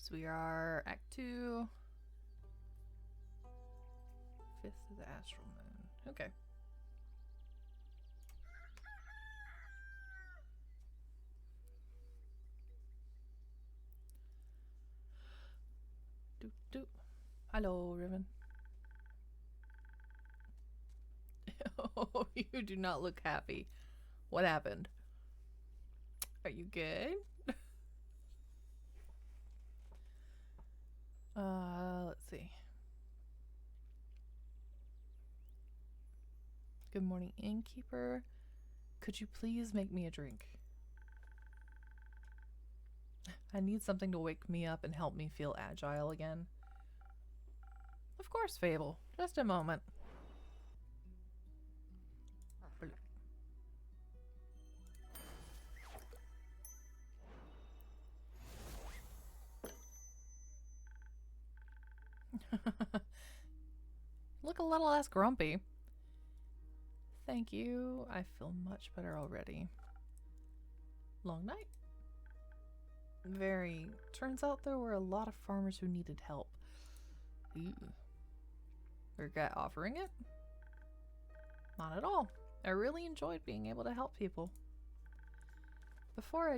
So we are Act 2. 5th of the Astral Moon. Okay. Doot doot. Hello, Riven. Oh, you do not look happy. What happened? Are you good? Let's see. Good morning, innkeeper. Could you please make me a drink? I need something to wake me up and help me feel agile again. Of course, Fable. Just a moment. Look a little less grumpy. Thank you. I feel much better already. Long night. Very. Turns out there were a lot of farmers who needed help. Ew. Regret offering it? Not at all. I really enjoyed being able to help people. Before I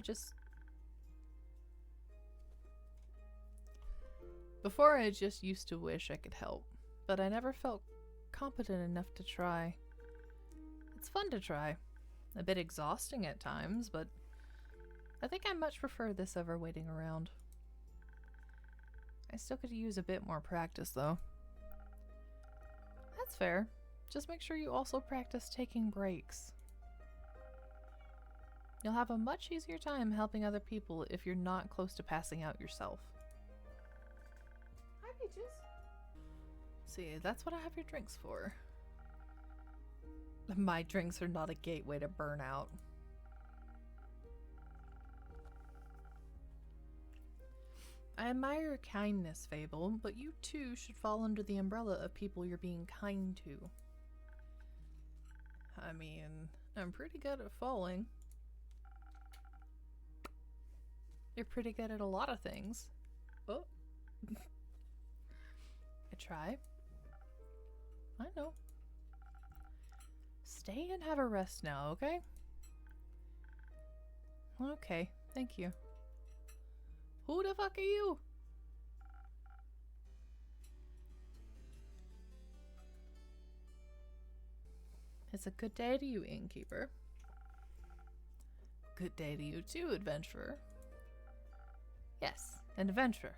just used to wish I could help, but I never felt competent enough to try. It's fun to try. A bit exhausting at times, but I think I much prefer this over waiting around. I still could use a bit more practice, though. That's fair. Just make sure you also practice taking breaks. You'll have a much easier time helping other people if you're not close to passing out yourself. Hi, Peaches. See, that's what I have your drinks for. My drinks are not a gateway to burnout. I admire your kindness, Fable, but you too should fall under the umbrella of people you're being kind to. I mean, I'm pretty good at falling. You're pretty good at a lot of things. Oh. I try. I know. Stay and have a rest now, okay? Okay, thank you. Who the fuck are you? It's a good day to you, innkeeper. Good day to you too, adventurer. Yes, an adventurer.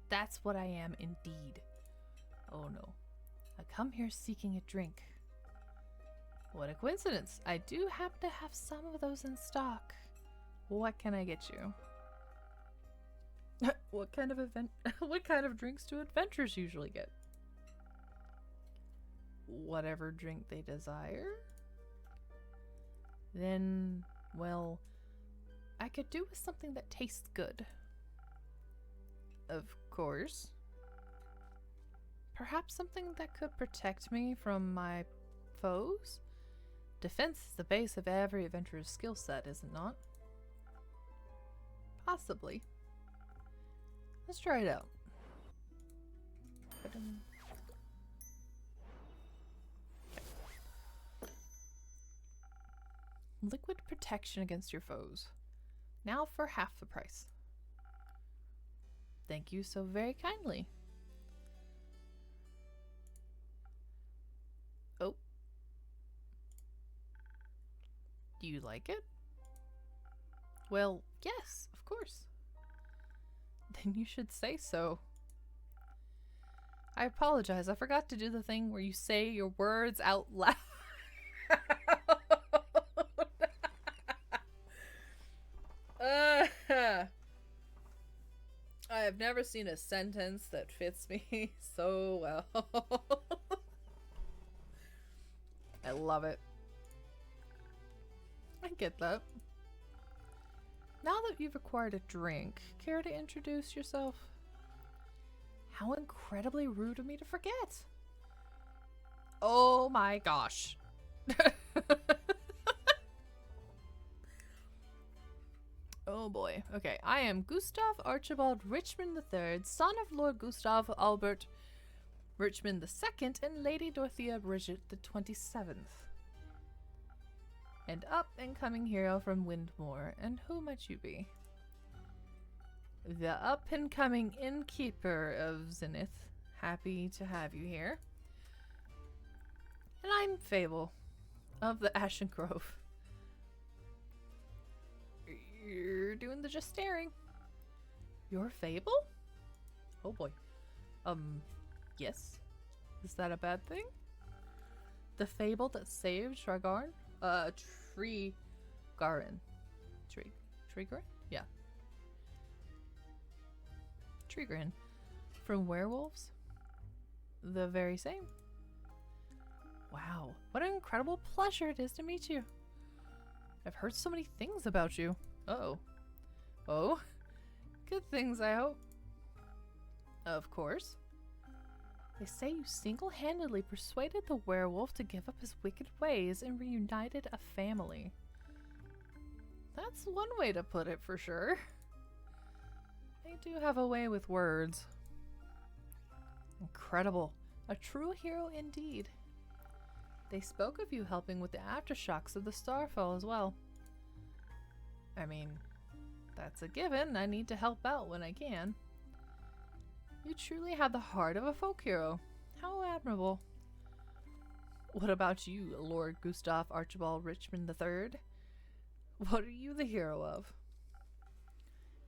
That's what I am indeed. Oh no. I come here seeking a drink. What a coincidence. I do happen to have some of those in stock. What can I get you? What kind of drinks do adventurers usually get? Whatever drink they desire? Then, well, I could do with something that tastes good. Of course. Perhaps something that could protect me from my foes? Defense is the base of every adventurer's skill set, is it not? Possibly. Let's try it out. Liquid protection against your foes. Now for half the price. Thank you so very kindly. Oh. Do you like it? Well, yes, of course. Then you should say so. I apologize. I forgot to do the thing where you say your words out loud. I have never seen a sentence that fits me so well. I love it. I get that. Now that you've acquired a drink, care to introduce yourself? How incredibly rude of me to forget. Oh my gosh. Oh boy. Okay, I am Gustav Archibald Richmond III, son of Lord Gustav Albert Richmond II and Lady Dorothea Bridget the 27th. And up-and-coming hero from Windmore. And who might you be? The up-and-coming innkeeper of Zenith. Happy to have you here. And I'm Fable of the Ashen Grove. You're doing the just staring. You're Fable? Oh boy. Yes. Is that a bad thing? The Fable that saved Tregarn? Tregarn. Tregarn? Yeah. Tregarn. From werewolves? The very same. Wow. What an incredible pleasure it is to meet you. I've heard so many things about you. Uh-oh. Oh? Good things, I hope. Of course. They say you single-handedly persuaded the werewolf to give up his wicked ways and reunited a family. That's one way to put it for sure. They do have a way with words. Incredible. A true hero indeed. They spoke of you helping with the aftershocks of the Starfall as well. I mean, that's a given. I need to help out when I can. You truly have the heart of a folk hero. How admirable. What about you, Lord Gustav Archibald Richmond III? What are you the hero of?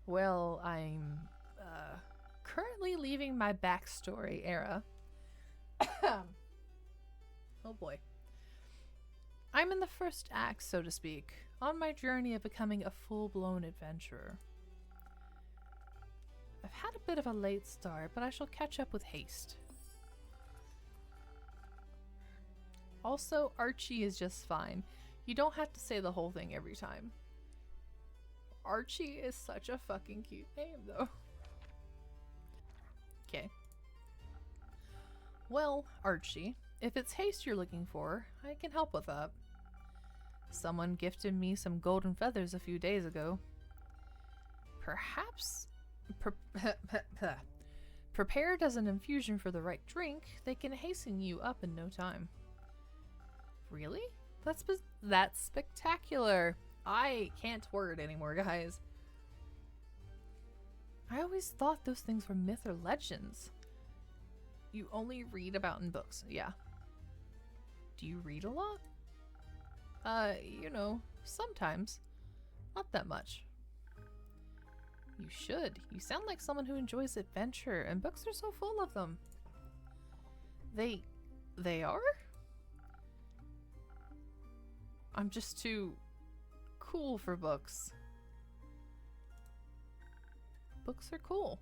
Well, I'm currently leaving my backstory era. Oh boy. I'm in the first act, so to speak, on my journey of becoming a full-blown adventurer. I've had a bit of a late start, but I shall catch up with haste. Also, Archie is just fine. You don't have to say the whole thing every time. Archie is such a fucking cute name, though. Okay. Well, Archie, if it's haste you're looking for, I can help with that. Someone gifted me some golden feathers a few days ago. Perhaps... prepared as an infusion for the right drink, they can hasten you up in no time. Really? That's spectacular. I can't word anymore, guys. I always thought those things were myth or legends. You only read about in books, yeah. Do you read a lot? You know, sometimes. Not that much. You should. You sound like someone who enjoys adventure, and books are so full of them. They are? I'm just too cool for books. Books are cool.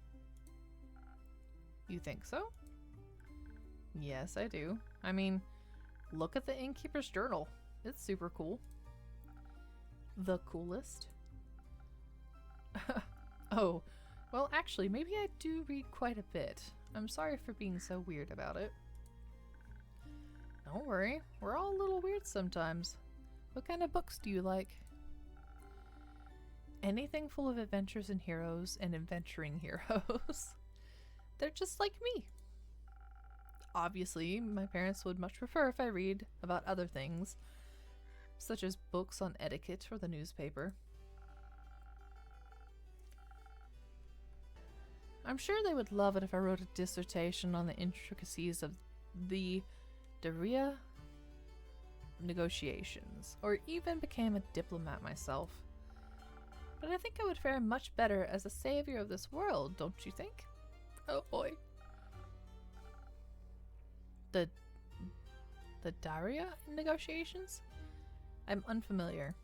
You think so? Yes, I do. I mean, look at the Innkeeper's Journal. It's super cool. The coolest? Oh, well actually, maybe I do read quite a bit. I'm sorry for being so weird about it. Don't worry, we're all a little weird sometimes. What kind of books do you like? Anything full of adventures and heroes and adventuring heroes. They're just like me. Obviously, my parents would much prefer if I read about other things, such as books on etiquette or the newspaper. I'm sure they would love it if I wrote a dissertation on the intricacies of the Daria negotiations, or even became a diplomat myself. But I think I would fare much better as a savior of this world, don't you think? Oh boy. The Daria negotiations? I'm unfamiliar.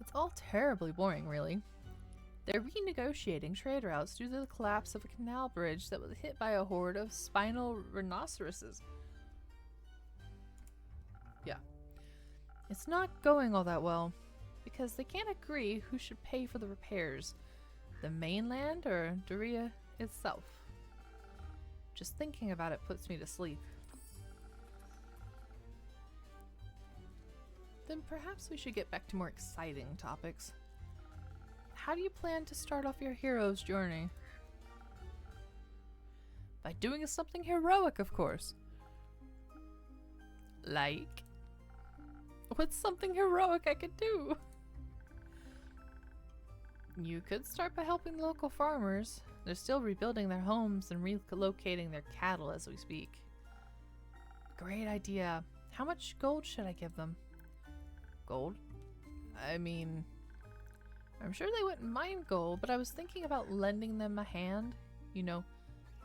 It's all terribly boring, really. They're renegotiating trade routes due to the collapse of a canal bridge that was hit by a horde of spinal rhinoceroses. Yeah. It's not going all that well, because they can't agree who should pay for the repairs, the mainland or Daria itself. Just thinking about it puts me to sleep. Then perhaps we should get back to more exciting topics. how do you plan to start off your hero's journey? By doing something heroic, of course. Like? What's something heroic I could do? You could start by helping local farmers. They're still rebuilding their homes and relocating their cattle as we speak. Great idea. How much gold should I give them? Gold? I mean, I'm sure they wouldn't mind gold, but I was thinking about lending them a hand. You know,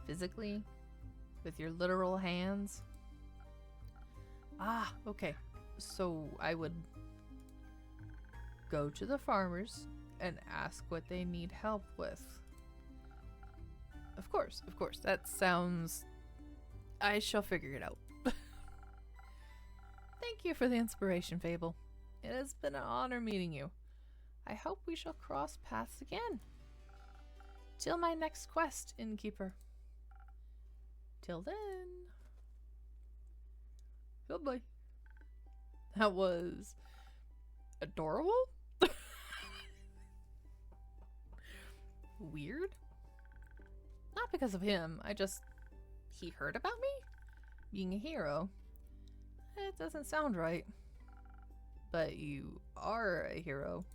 physically, with your literal hands. Ah, okay. So I would go to the farmers and ask what they need help with. Of course, that sounds... I shall figure it out. Thank you for the inspiration, Fable. It has been an honor meeting you. I hope we shall cross paths again. Till my next quest, innkeeper. Till then. Goodbye. That was adorable? Weird? Not because of him, he heard about me? Being a hero. It doesn't sound right. But you are a hero.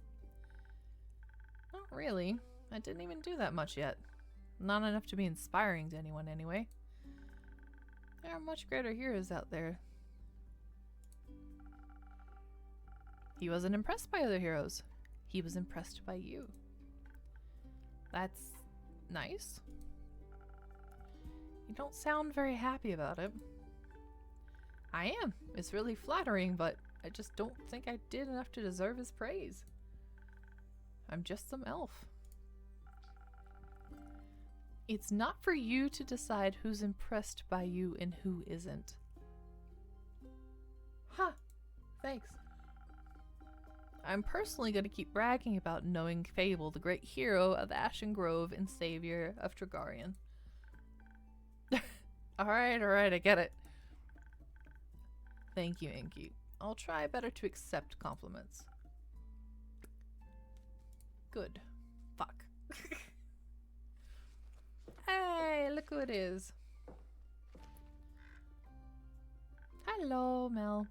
Not really. I didn't even do that much yet. Not enough to be inspiring to anyone anyway. There are much greater heroes out there. He wasn't impressed by other heroes. He was impressed by you. That's nice. You don't sound very happy about it. I am. It's really flattering, but I just don't think I did enough to deserve his praise. I'm just some elf. It's not for you to decide who's impressed by you and who isn't. Huh. Thanks. I'm personally going to keep bragging about knowing Fable, the great hero of Ashen Grove and savior of Tregarian. Alright, I get it. Thank you, Inky. I'll try better to accept compliments. Good. Fuck. Hey, look who it is. Hello, Mel.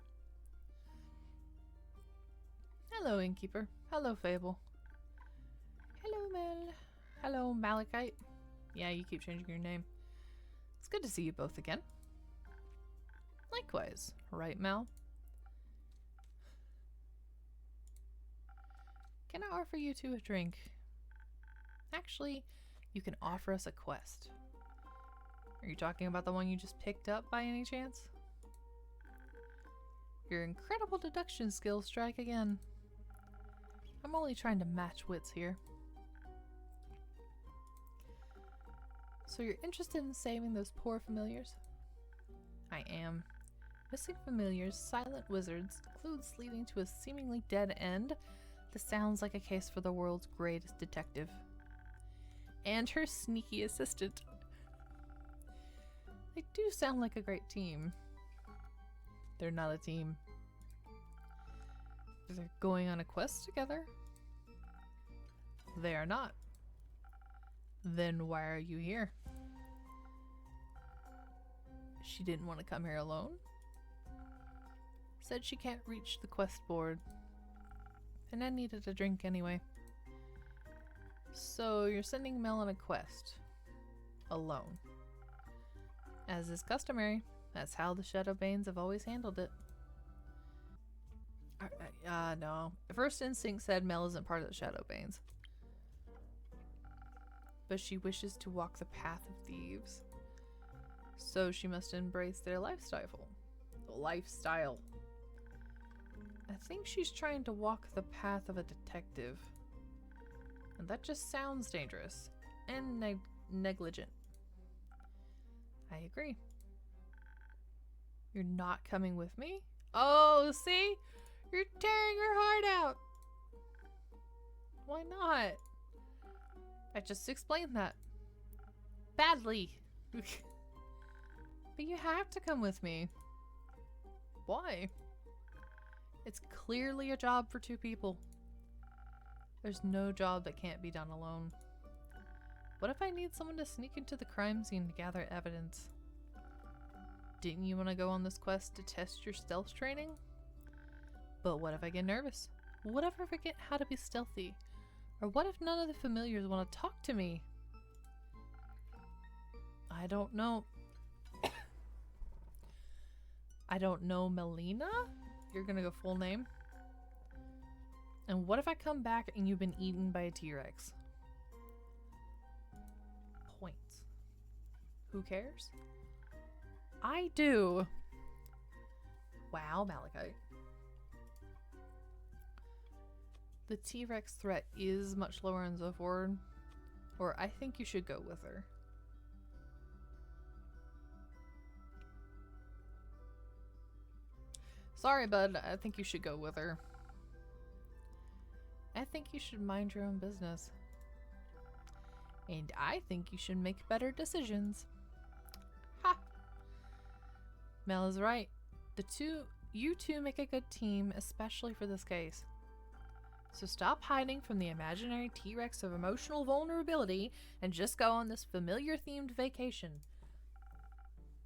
Hello, Innkeeper. Hello, Fable. Hello, Mel. Hello, Malachite. Yeah, you keep changing your name. It's good to see you both again. Likewise, right, Mel? Can I offer you two a drink? Actually, you can offer us a quest. Are you talking about the one you just picked up by any chance? Your incredible deduction skills strike again. I'm only trying to match wits here. So you're interested in saving those poor familiars? I am. Missing familiars, silent wizards, clues leading to a seemingly dead end. This sounds like a case for the world's greatest detective. And her sneaky assistant. They do sound like a great team. They're not a team. They're going on a quest together. They are not. Then why are you here? She didn't want to come here alone. Said she can't reach the quest board. And I needed a drink anyway. So you're sending Mel on a quest. Alone. As is customary. That's how the Shadowbanes have always handled it. No. First instinct said Mel isn't part of the Shadowbanes. But she wishes to walk the path of thieves. So she must embrace their lifestyle. I think she's trying to walk the path of a detective. And that just sounds dangerous. And negligent. I agree. You're not coming with me? Oh, see? You're tearing her heart out. Why not? I just explained that. Badly. But you have to come with me. Why? It's clearly a job for two people. There's no job that can't be done alone. What if I need someone to sneak into the crime scene to gather evidence? Didn't you want to go on this quest to test your stealth training? But what if I get nervous? What if I forget how to be stealthy? Or what if none of the familiars want to talk to me? I don't know. I don't know, Melina? You're gonna go full name? And what if I come back and you've been eaten by a T-Rex? Points. Who cares? I do. Wow, Malachite. The T-Rex threat is much lower in Zoford, or I think you should go with her. Sorry, bud. I think you should go with her. I think you should mind your own business. And I think you should make better decisions. Ha! Mel is right. You two make a good team, especially for this case. So stop hiding from the imaginary T-Rex of emotional vulnerability and just go on this familiar-themed vacation.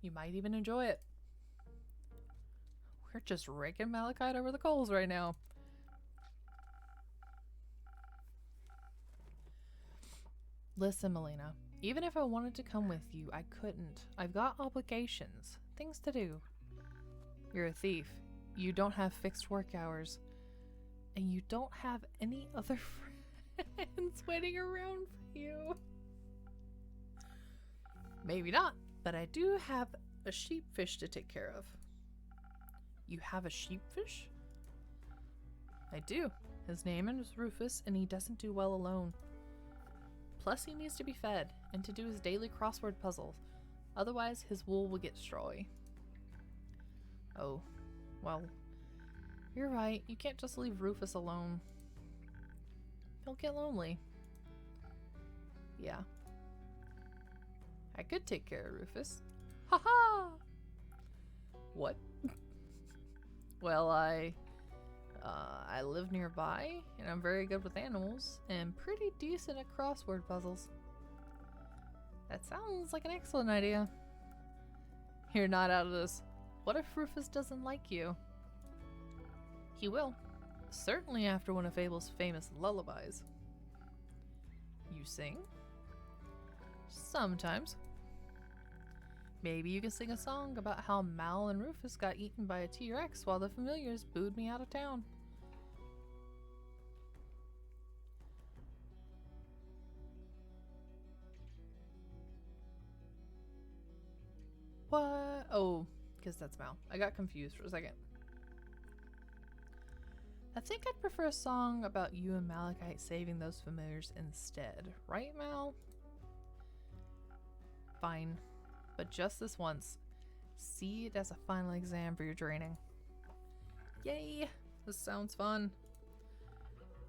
You might even enjoy it. We're just raking Malachite over the coals right now. Listen, Melina, even if I wanted to come with you, I couldn't. I've got obligations, things to do. You're a thief. You don't have fixed work hours. And you don't have any other friends waiting around for you. Maybe not, but I do have a sheepfish to take care of. You have a sheepfish? I do. His name is Rufus, and he doesn't do well alone. Plus, he needs to be fed and to do his daily crossword puzzles. Otherwise, his wool will get strawy. Oh, well, you're right. You can't just leave Rufus alone. He'll get lonely. Yeah. I could take care of Rufus. Ha-ha! What? Well, I live nearby, and I'm very good with animals, and pretty decent at crossword puzzles. That sounds like an excellent idea. You're not out of this. What if Rufus doesn't like you? He will. Certainly after one of Fable's famous lullabies. You sing? Sometimes. Maybe you can sing a song about how Mal and Rufus got eaten by a T-Rex while the familiars booed me out of town. What? Oh, because that's Mal. I got confused for a second. I think I'd prefer a song about you and Malachite saving those familiars instead. Right, Mal? Fine. But just this once. See it as a final exam for your training. Yay! This sounds fun.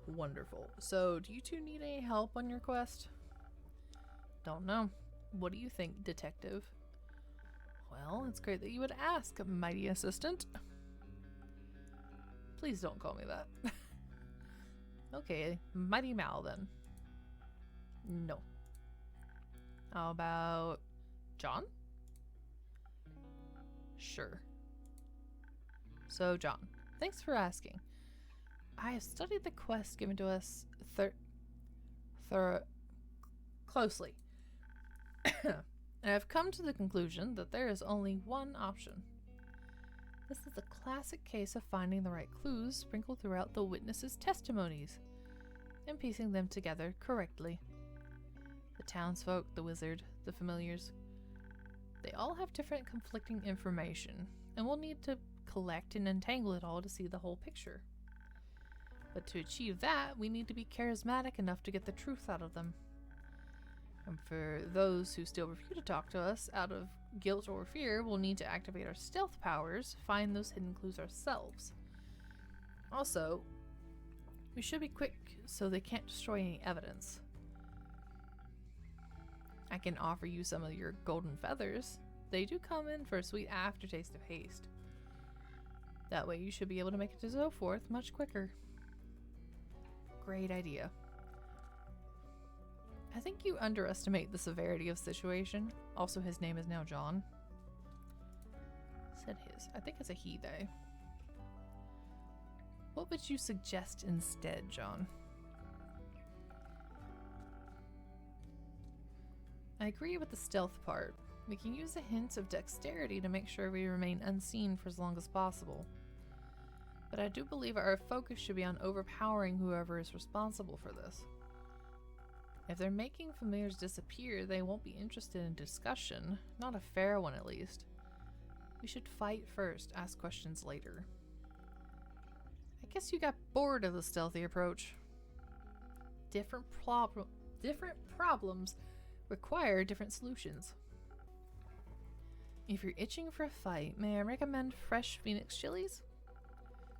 Wonderful. So, do you two need any help on your quest? Don't know. What do you think, detective? Well, it's great that you would ask, mighty assistant. Please don't call me that. Okay, Mighty Mal then. No. How about John? Sure. So, John, thanks for asking. I have studied the quest given to us closely. And I've come to the conclusion that there is only one option. This is a classic case of finding the right clues sprinkled throughout the witnesses' testimonies and piecing them together correctly. The townsfolk, the wizard, the familiars, they all have different conflicting information, and we'll need to collect and untangle it all to see the whole picture. But to achieve that, we need to be charismatic enough to get the truth out of them. And for those who still refuse to talk to us out of guilt or fear, we'll need to activate our stealth powers, find those hidden clues ourselves. Also, we should be quick so they can't destroy any evidence. I can offer you some of your golden feathers. They do come in for a sweet aftertaste of haste. That way you should be able to make it to Zoforth much quicker. Great idea. I think you underestimate the severity of the situation. Also, his name is now John. Said his. I think it's a he, though. What would you suggest instead, John? I agree with the stealth part. We can use a hint of dexterity to make sure we remain unseen for as long as possible. But I do believe our focus should be on overpowering whoever is responsible for this. If they're making familiars disappear, they won't be interested in discussion. Not a fair one, at least. We should fight first, ask questions later. I guess you got bored of the stealthy approach. Different problems require different solutions. If you're itching for a fight, may I recommend fresh Phoenix chilies?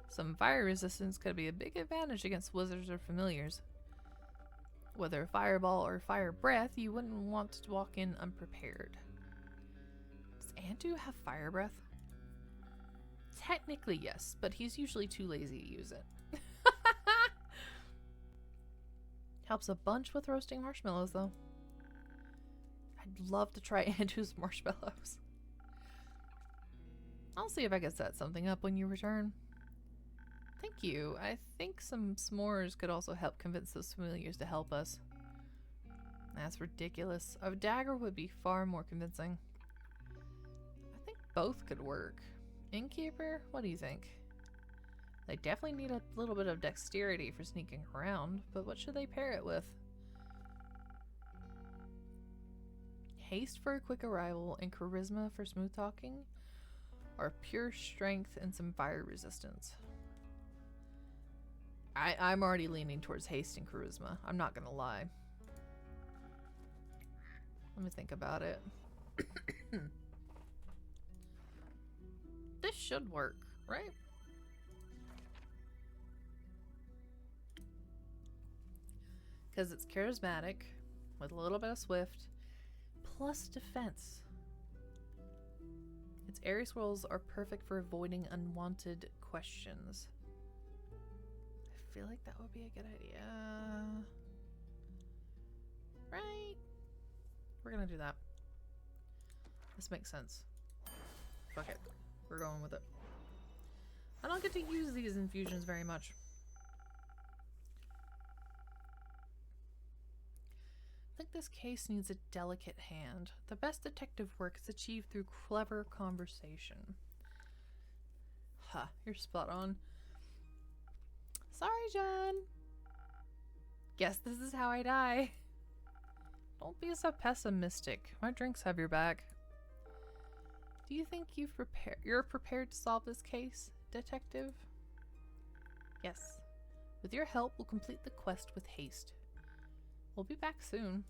Some fire resistance could be a big advantage against wizards or familiars. Whether fireball or fire breath, you wouldn't want to walk in unprepared. Does Andu have fire breath? Technically yes, but he's usually too lazy to use it. Helps a bunch with roasting marshmallows though. I'd love to try Andu's marshmallows. I'll see if I can set something up when you return. Thank you. I think some s'mores could also help convince those familiars to help us. That's ridiculous. A dagger would be far more convincing. I think both could work. Innkeeper, what do you think? They definitely need a little bit of dexterity for sneaking around, but what should they pair it with? Haste for a quick arrival and charisma for smooth talking, or pure strength and some fire resistance? I'm already leaning towards haste and charisma. I'm not gonna lie. Let me think about it. This should work, right? Because it's charismatic with a little bit of swift plus defense. Its area swirls are perfect for avoiding unwanted questions. I feel like that would be a good idea. Right? We're gonna do that. This makes sense. Fuck it. We're going with it. I don't get to use these infusions very much. I think this case needs a delicate hand. The best detective work is achieved through clever conversation. Huh, you're spot on. Sorry, John. Guess this is how I die. Don't be so pessimistic. My drinks have your back. Do you think you're prepared to solve this case, detective? Yes. With your help, we'll complete the quest with haste. We'll be back soon.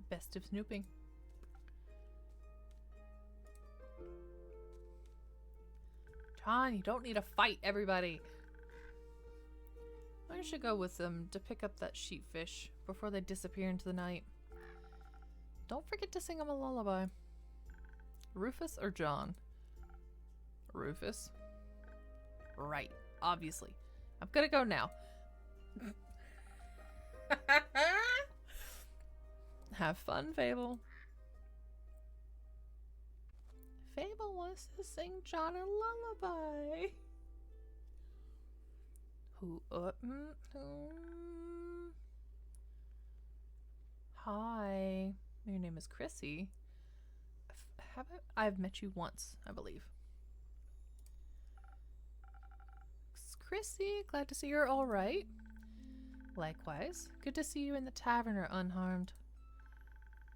Best of snooping. John, you don't need to fight everybody. I should go with them to pick up that sheepfish before they disappear into the night. Don't forget to sing them a lullaby. Rufus or John? Rufus. Right, obviously. I'm gonna go now. Have fun, Fable. Fable wants to sing John a lullaby. Hi, your name is Chrissy. I've met you once, I believe. Chrissy, glad to see you're all right. Likewise, good to see you in the tavern are unharmed.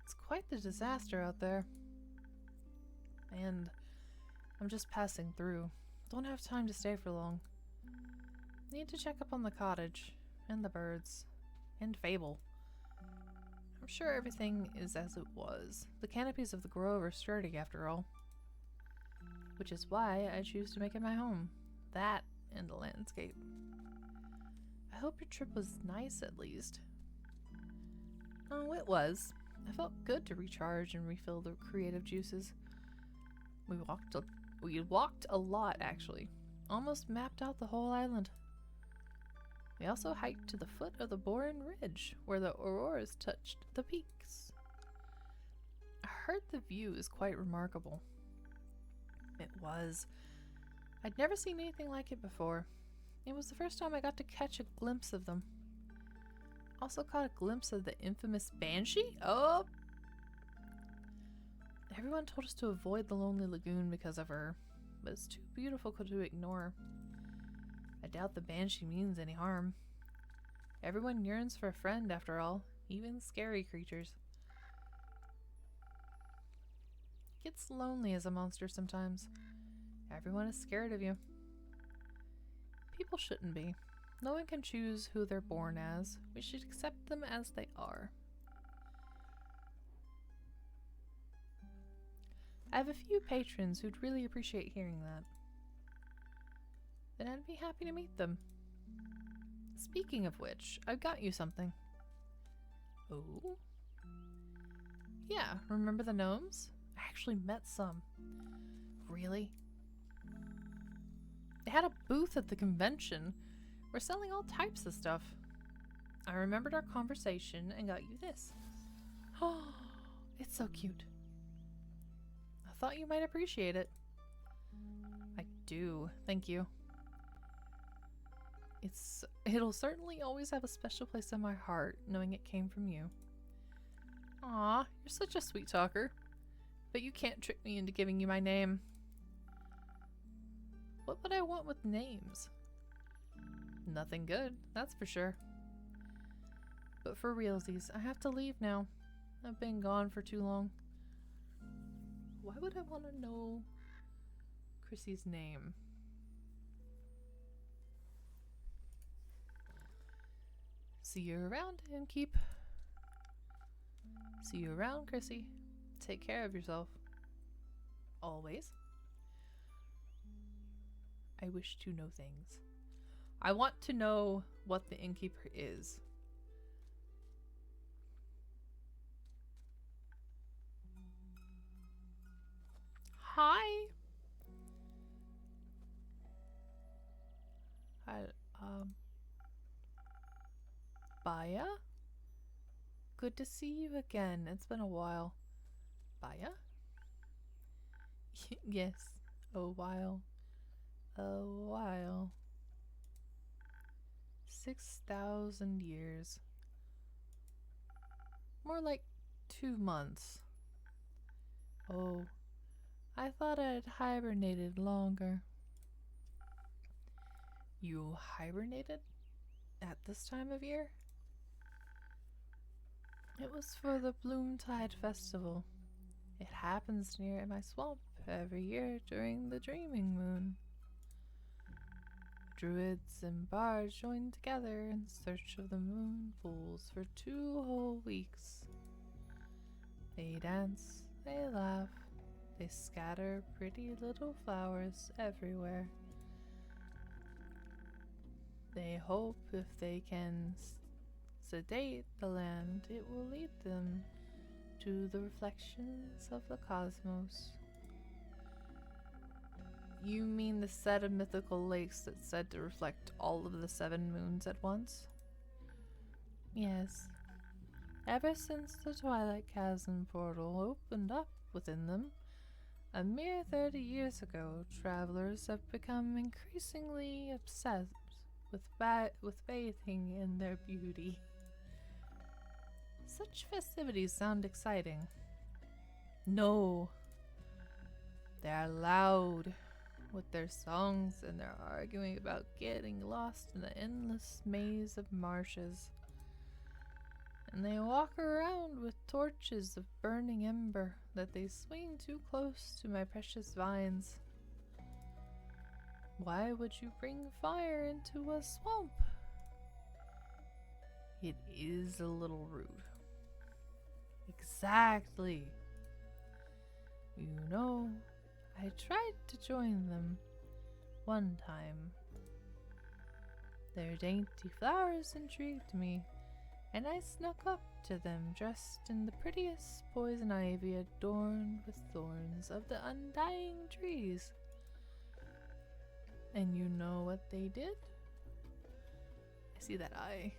It's quite the disaster out there. And I'm just passing through. Don't have time to stay for long. Need to check up on the cottage, and the birds, and Fable. I'm sure everything is as it was. The canopies of the grove are sturdy after all. Which is why I choose to make it my home. That and the landscape. I hope your trip was nice at least. Oh, it was. I felt good to recharge and refill the creative juices. We walked a lot actually. Almost mapped out the whole island. We also hiked to the foot of the Boran Ridge, where the auroras touched the peaks. I heard the view is quite remarkable. It was. I'd never seen anything like it before. It was the first time I got to catch a glimpse of them. Also caught a glimpse of the infamous Banshee? Oh! Everyone told us to avoid the Lonely Lagoon because of her, but it's too beautiful to ignore. I doubt the Banshee means any harm. Everyone yearns for a friend, after all, even scary creatures. It gets lonely as a monster sometimes. Everyone is scared of you. People shouldn't be. No one can choose who they're born as. We should accept them as they are. I have a few patrons who'd really appreciate hearing that. Then I'd be happy to meet them. Speaking of which, I've got you something. Oh? Yeah, remember the gnomes? I actually met some. Really? They had a booth at the convention. We're selling all types of stuff. I remembered our conversation and got you this. Oh, it's so cute. I thought you might appreciate it. I do, thank you. It'll certainly always have a special place in my heart, knowing it came from you. Aw, you're such a sweet talker. But you can't trick me into giving you my name. What would I want with names? Nothing good, that's for sure. But for realsies, I have to leave now. I've been gone for too long. Why would I want to know Chrissy's name? See you around, Innkeep. See you around, Chrissy. Take care of yourself. Always. I wish to know things. I want to know what the innkeeper is. Hi. Hi. Baya? Good to see you again. It's been a while. Baya? Yes, a while. A while. 6,000 years. More like 2 months. Oh, I thought I'd hibernated longer. You hibernated? At this time of year? It was for the Bloomtide Festival. It happens near my swamp every year during the Dreaming Moon. Druids and bards join together in search of the moon pools for 2 whole weeks. They dance, they laugh, they scatter pretty little flowers everywhere. They hope if they can sedate the land, it will lead them to the reflections of the cosmos. You mean the set of mythical lakes that's said to reflect all of the 7 moons at once? Yes. Ever since the Twilight Chasm portal opened up within them, a mere 30 years ago, travelers have become increasingly obsessed with bathing in their beauty. Such festivities sound exciting. No. They are loud with their songs, and they're arguing about getting lost in the endless maze of marshes. And they walk around with torches of burning ember that they swing too close to my precious vines. Why would you bring fire into a swamp? It is a little rude. Exactly. You know, I tried to join them one time. Their dainty flowers intrigued me, and I snuck up to them dressed in the prettiest poison ivy adorned with thorns of the undying trees. And you know what they did? I I see that eye.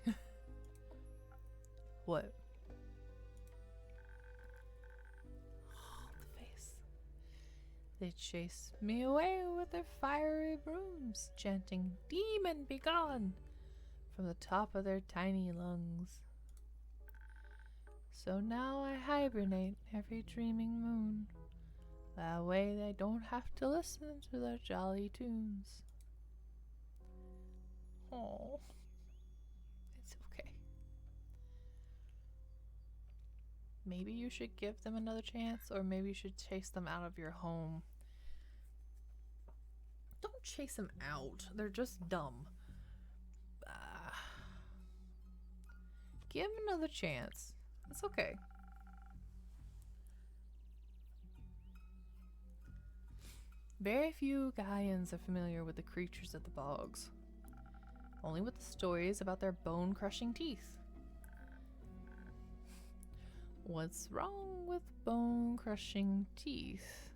What? Oh, the face. They chased me away with their fiery brooms, chanting, "Demon, be gone!" from the top of their tiny lungs. So now I hibernate every dreaming moon. That way they don't have to listen to their jolly tunes. Oh, it's okay. Maybe you should give them another chance, or maybe you should chase them out of your home. Don't chase them out. They're just dumb. Give them another chance. It's okay. Very few Gaians are familiar with the creatures of the bogs, only with the stories about their bone-crushing teeth. What's wrong with bone-crushing teeth?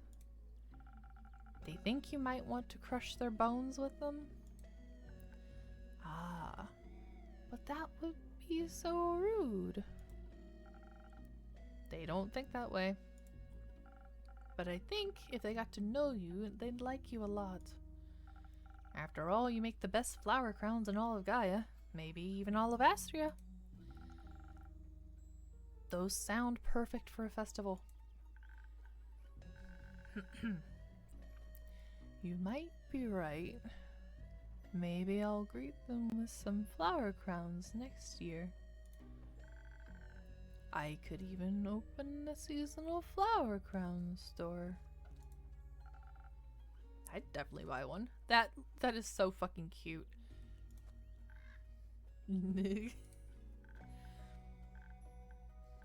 They think you might want to crush their bones with them? Ah, but that would be so rude. They don't think that way. But I think if they got to know you, they'd like you a lot. After all, you make the best flower crowns in all of Gaia, maybe even all of Astria. Those sound perfect for a festival. You might be right. Maybe I'll greet them with some flower crowns next year. I could even open a seasonal flower crown store. I'd definitely buy one. That is so fucking cute.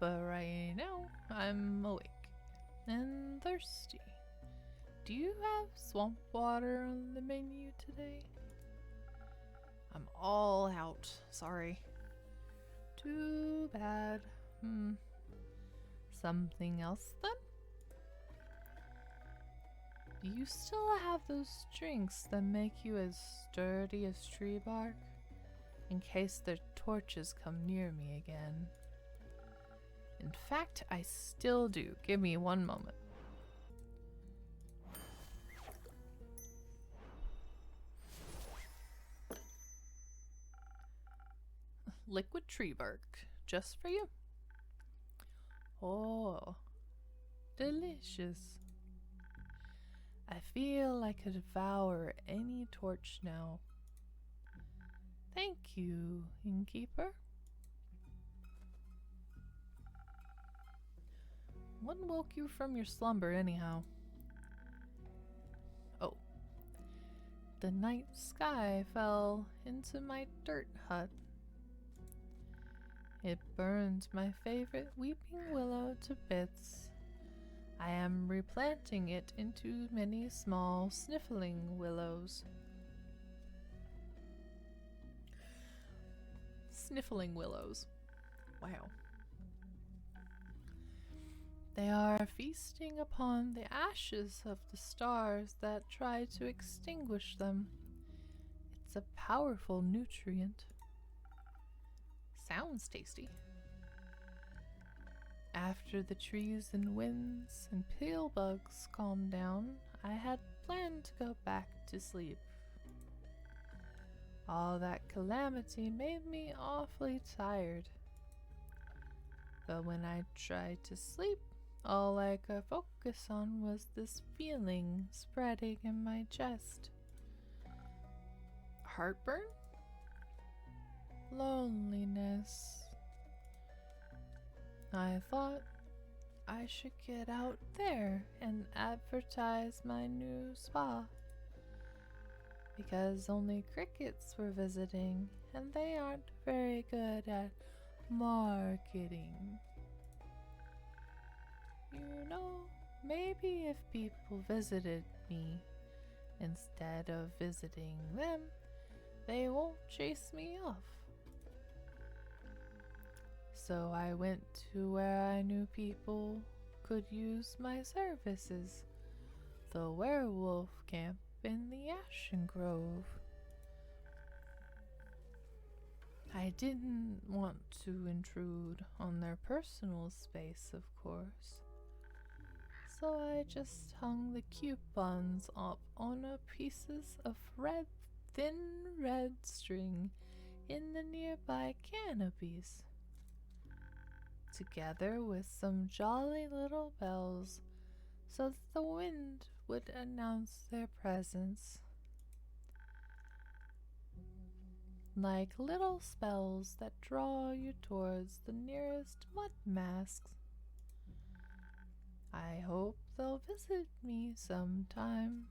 But right now, I'm awake and thirsty. Do you have swamp water on the menu today? I'm all out. Sorry. Too bad. Something else then? Do you still have those drinks that make you as sturdy as tree bark? In case their torches come near me again. In fact, I still do. Give me one moment. Liquid tree bark, just for you. Oh, delicious. I feel I could devour any torch now. Thank you, innkeeper. What woke you from your slumber anyhow? Oh, the night sky fell into my dirt hut. It burned my favorite weeping willow to bits. I am replanting it into many small sniffling willows. Sniffling willows. Wow. They are feasting upon the ashes of the stars that try to extinguish them. It's a powerful nutrient. Sounds tasty. After the trees and winds and pale bugs calmed down, I had planned to go back to sleep. All that calamity made me awfully tired. But when I tried to sleep, all I could focus on was this feeling spreading in my chest. Heartburn? Loneliness. I thought I should get out there and advertise my new spa. Because only crickets were visiting, and they aren't very good at marketing. You know, maybe if people visited me instead of visiting them, they won't chase me off. So I went to where I knew people could use my services, the werewolf camp in the Ashen Grove. I didn't want to intrude on their personal space, of course. So I just hung the coupons up on pieces of thin red string in the nearby canopies, together with some jolly little bells, so that the wind would announce their presence. Like little spells that draw you towards the nearest mud masks. I hope they'll visit me sometime.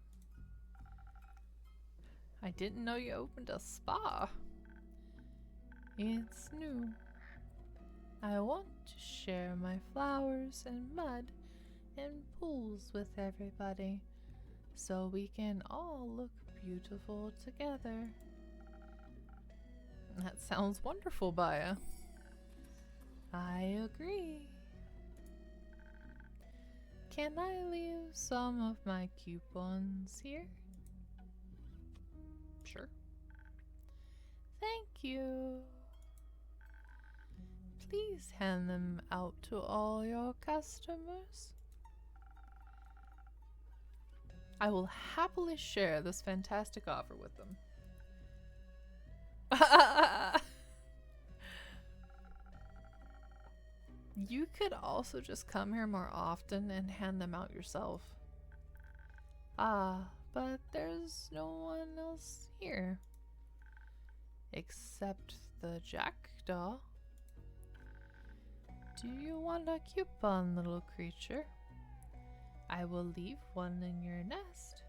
I didn't know you opened a spa. It's new. I want to share my flowers and mud and pools with everybody, so we can all look beautiful together. That sounds wonderful, Baya. I agree. Can I leave some of my coupons here? Sure. Thank you. Please hand them out to all your customers. I will happily share this fantastic offer with them. You could also just come here more often and hand them out yourself. But there's no one else here. Except the jackdaw. Do you want a coupon, little creature? I will leave one in your nest.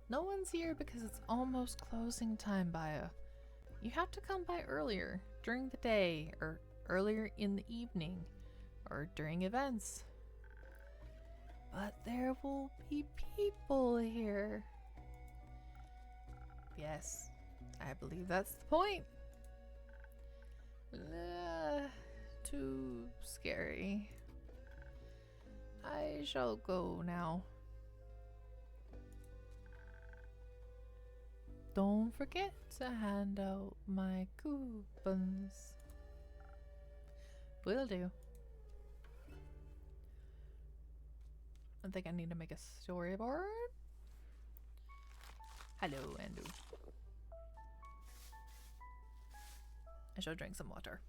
No one's here because it's almost closing time, Baya. You have to come by earlier, during the day, or earlier in the evening, or during events. But there will be people here. Yes, I believe that's the point. Too scary. I shall go now. Don't forget to hand out my coupons. Will do. I think I need to make a storyboard. Hello, Andrew. I shall drink some water.